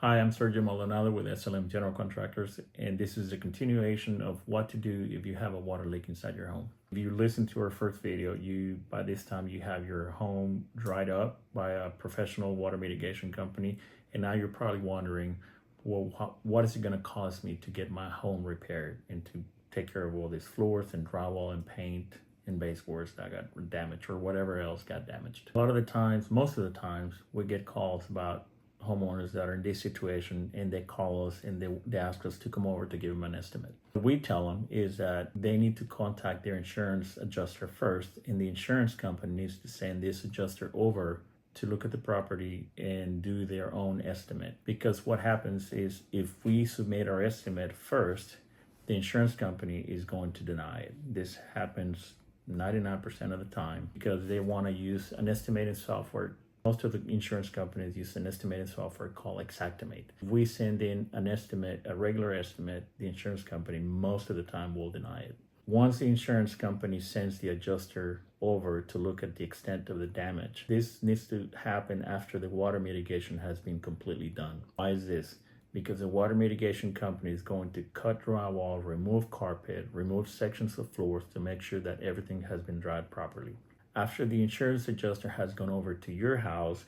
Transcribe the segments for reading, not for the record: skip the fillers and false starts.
Hi, I'm Sergio Maldonado with SLM General Contractors, and this is a continuation of what to do if you have a water leak inside your home. If you listen to our first video, by this time you have your home dried up by a professional water mitigation company, and now you're probably wondering, well, what is it going to cost me to get my home repaired and to take care of all these floors and drywall and paint and baseboards that got damaged or whatever else got damaged. A lot of the times, most of the times, we get calls about homeowners that are in this situation, and they call us and they ask us to come over to give them an estimate. What we tell them is that they need to contact their insurance adjuster first, and the insurance company needs to send this adjuster over to look at the property and do their own estimate. Because what happens is if we submit our estimate first, the insurance company is going to deny it. This happens 99% of the time because they want to use an estimating software. Most of the insurance companies use an estimating software called Xactimate. If we send in an estimate, a regular estimate, the insurance company most of the time will deny it. Once the insurance company sends the adjuster over to look at the extent of the damage, this needs to happen after the water mitigation has been completely done. Why is this? Because the water mitigation company is going to cut drywall, remove carpet, remove sections of floors to make sure that everything has been dried properly. After the insurance adjuster has gone over to your house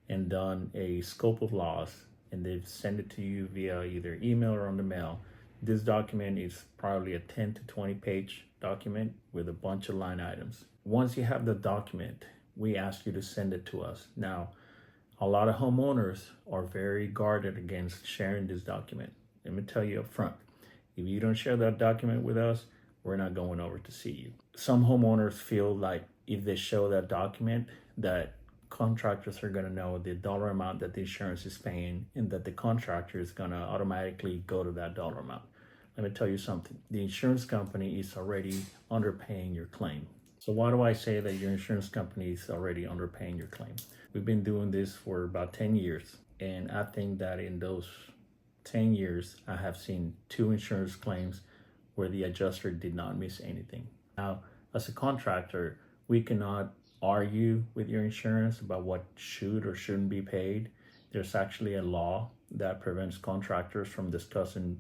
and done a scope of loss, and they've sent it to you via either email or on the mail, this document is probably a 10 to 20 page document with a bunch of line items. Once you have the document, we ask you to send it to us. Now, a lot of homeowners are very guarded against sharing this document. Let me tell you up front, if you don't share that document with us, we're not going over to see you. Some homeowners feel like if they show that document, that contractors are going to know the dollar amount that the insurance is paying and that the contractor is going to automatically go to that dollar amount. Let me tell you something. The insurance company is already underpaying your claim. So why do I say that your insurance company is already underpaying your claim? We've been doing this for about 10 years, and I think that in those 10 years, I have seen 2 insurance claims where the adjuster did not miss anything. Now, as a contractor, we cannot argue with your insurance about what should or shouldn't be paid. There's actually a law that prevents contractors from discussing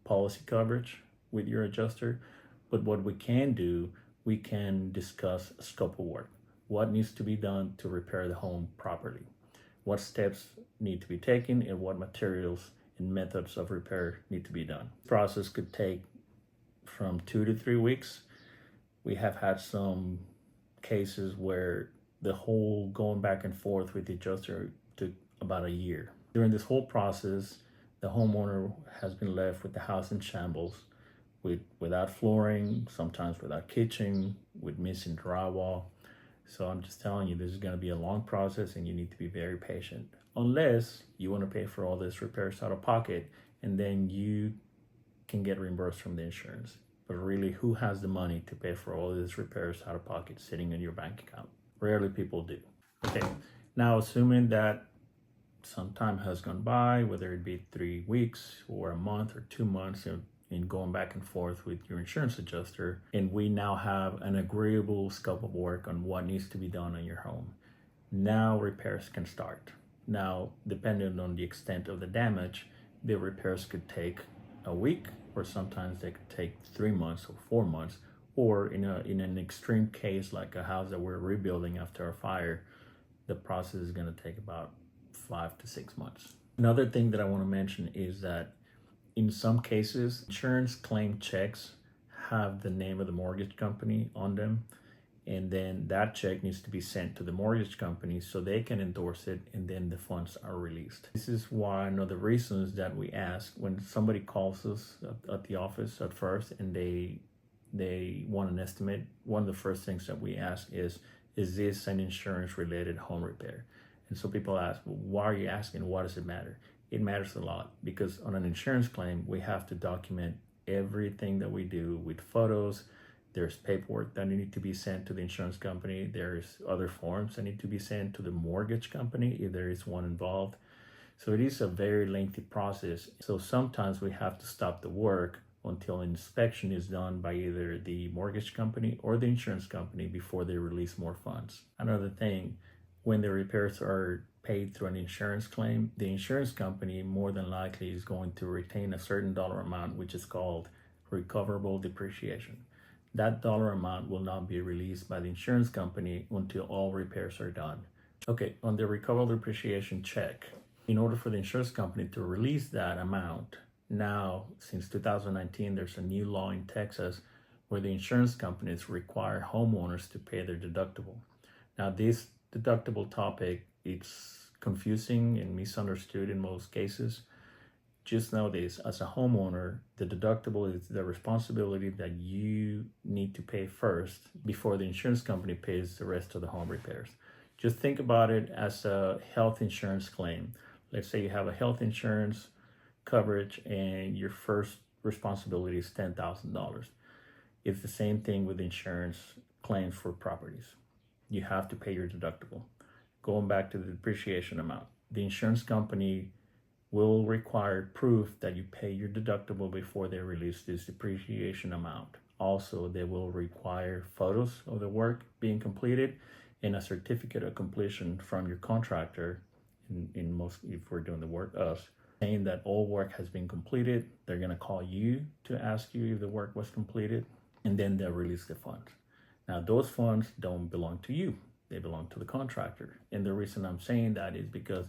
policy coverage with your adjuster. But what we can do, we can discuss scope of work. What needs to be done to repair the home properly? What steps need to be taken and what materials and methods of repair need to be done? The process could take from 2 to 3 weeks. We have had some cases where the whole going back and forth with the adjuster took about a year. During this whole process, the homeowner has been left with the house in shambles, without flooring, sometimes without kitchen, with missing drywall. So I'm just telling you, this is going to be a long process and you need to be very patient. Unless you want to pay for all this repairs out of pocket, and then you can get reimbursed from the insurance. But really, who has the money to pay for all these repairs out of pocket sitting in your bank account? Rarely people do. Okay, now assuming that some time has gone by, whether it be 3 weeks or a month or 2 months in going back and forth with your insurance adjuster, and we now have an agreeable scope of work on what needs to be done on your home, now repairs can start. Now, depending on the extent of the damage, the repairs could take a week, or sometimes they could take 3 months or 4 months, or in an extreme case like a house that we're rebuilding after a fire, the process is going to take about 5 to 6 months. Another thing that I want to mention is that in some cases, insurance claim checks have the name of the mortgage company on them, and then that check needs to be sent to the mortgage company so they can endorse it, and then the funds are released. This is why one of the reasons that we ask when somebody calls us at the office at first and they want an estimate, one of the first things that we ask is this an insurance related home repair? And so people ask, well, why are you asking? Why does it matter? It matters a lot because on an insurance claim, we have to document everything that we do with photos. There's paperwork that need to be sent to the insurance company. There's other forms that need to be sent to the mortgage company if there is one involved. So it is a very lengthy process. So sometimes we have to stop the work until inspection is done by either the mortgage company or the insurance company before they release more funds. Another thing, when the repairs are paid through an insurance claim, the insurance company more than likely is going to retain a certain dollar amount, which is called recoverable depreciation. That dollar amount will not be released by the insurance company until all repairs are done. Okay, on the recoverable depreciation check, in order for the insurance company to release that amount, now since 2019, there's a new law in Texas where the insurance companies require homeowners to pay their deductible. Now, this deductible topic, it's confusing and misunderstood in most cases. Just know this, as a homeowner, the deductible is the responsibility that you need to pay first before the insurance company pays the rest of the home repairs. Just think about it as a health insurance claim. Let's say you have a health insurance coverage and your first responsibility is $10,000. It's the same thing with insurance claims for properties. You have to pay your deductible. Going back to the depreciation amount, the insurance company will require proof that you pay your deductible before they release this depreciation amount. Also, they will require photos of the work being completed and a certificate of completion from your contractor, in most, if we're doing the work, us, saying that all work has been completed. They're gonna call you to ask you if the work was completed, and then they'll release the funds. Now, those funds don't belong to you. They belong to the contractor. And the reason I'm saying that is because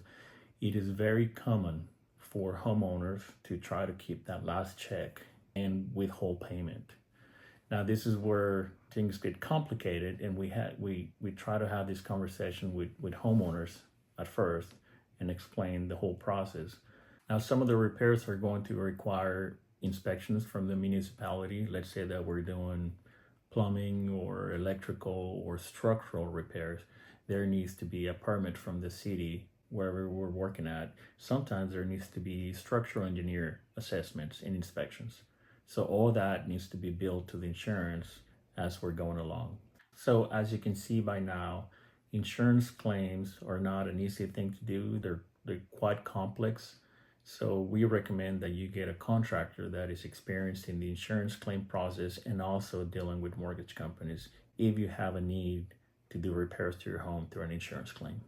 it is very common for homeowners to try to keep that last check and withhold payment. Now, this is where things get complicated, and we try to have this conversation with homeowners at first and explain the whole process. Now, some of the repairs are going to require inspections from the municipality. Let's say that we're doing plumbing or electrical or structural repairs. There needs to be a permit from the city wherever we're working at. Sometimes there needs to be structural engineer assessments and inspections. So all that needs to be billed to the insurance as we're going along. So as you can see by now, insurance claims are not an easy thing to do. They're quite complex. So we recommend that you get a contractor that is experienced in the insurance claim process and also dealing with mortgage companies if you have a need to do repairs to your home through an insurance claim.